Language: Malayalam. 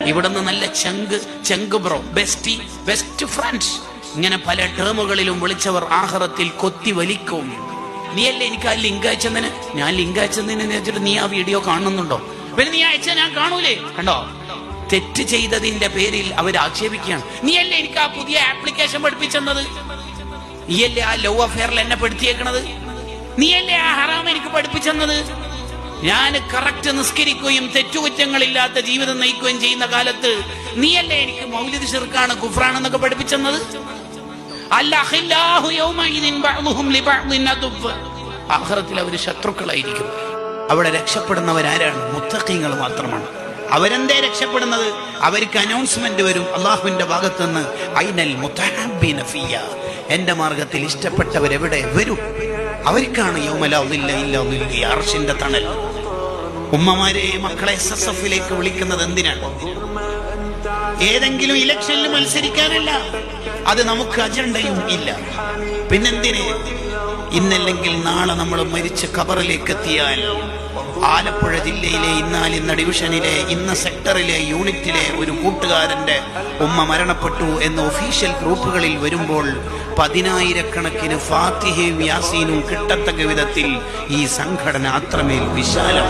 ഇവിടുന്ന് നല്ല ചെങ്ക് ബ്രോ, ബെസ്റ്റ് ഫ്രണ്ട്സ്, ഇങ്ങനെ പല ടേമുകളിലും വിളിച്ചവർ ആഖിറത്തിൽ കൊത്തി വലിക്കും. നീയല്ലേ എനിക്ക് ആ ലിങ്ക് അയച്ചെന്നതിന്? ഞാൻ ലിങ്ക് അയച്ചെന്നതിന് വെച്ചിട്ട് നീ ആ വീഡിയോ കാണുന്നുണ്ടോ? പിന്നെ നീ അയച്ച ഞാൻ കാണൂലേ? കണ്ടോ, തെറ്റ് ചെയ്തതിന്റെ പേരിൽ അവർ ആക്ഷേപിക്കുകയാണ്. നീയല്ലേ എനിക്ക് ആ പുതിയ ആപ്ലിക്കേഷൻ പഠിപ്പിച്ചെന്നത്? നീയല്ലേ ആ ലവ് അഫെയറിൽ എന്നെ പെടുത്തിയേക്കണത്? നീയല്ലേ ആ ഹറാം എനിക്ക് പഠിപ്പിച്ചെന്നത്? ഞാൻ കറക്റ്റ് നിസ്കരിക്കുകയും തെറ്റുകുറ്റങ്ങളില്ലാത്ത ജീവിതം നയിക്കുകയും ചെയ്യുന്ന കാലത്ത് നീയല്ലേ എനിക്ക് മൗലിദ് ശിർക്കാണ് കുഫ്രാണെന്നൊക്കെ പഠിപ്പിച്ചെന്നത്? ആഖിറത്തിൽ അവർ ശത്രുക്കളായിരിക്കും. അവിടെ രക്ഷപ്പെടുന്നവരാരാണ്? മുത്തഖീങ്ങൾ മാത്രമാണ്. അവരെന്തേ രക്ഷപ്പെടുന്നത്? അവർക്ക് അനൗൺസ്മെന്റ് വരും അള്ളാഹുവിന്റെ ഭാഗത്തുനിന്ന്, ഐനൽ മുതഹബ്ബിന ഫിയ, എന്റെ മാർഗത്തിൽ ഇഷ്ടപ്പെട്ടവരെവിടെ വരും? അവർക്കാണ് യൗമ ലാ ദില്ല ഇല്ലാ ദില്ലി, അർശിന്റെ തണൽ. ഉമ്മമാരെ, മക്കളെ SSF വിളിക്കുന്നത് എന്തിനാണ്? ഏതെങ്കിലും ഇലക്ഷനിൽ മത്സരിക്കാനല്ല. അത് നമുക്ക് അജണ്ടയും ഇല്ല. പിന്നെന്തിന്? ഇന്നല്ലെങ്കിൽ നാളെ നമ്മൾ മരിച്ച് ഖബറിലേക്ക് എത്തിയാൽ ആലപ്പുഴ ജില്ലയിലെ ഇന്ന ഡിവിഷനിലെ ഇന്ന സെക്ടറിലെ യൂണിറ്റിലെ ഒരു കൂട്ടുകാരന്റെ ഉമ്മ മരണപ്പെട്ടു എന്ന് ഒഫീഷ്യൽ ഗ്രൂപ്പുകളിൽ വരുമ്പോൾ 10,000 ഫാത്തിഹയും യാസീനും കിട്ടത്തക്ക വിധത്തിൽ ഈ സംഘടന അത്രമേൽ വിശാലം.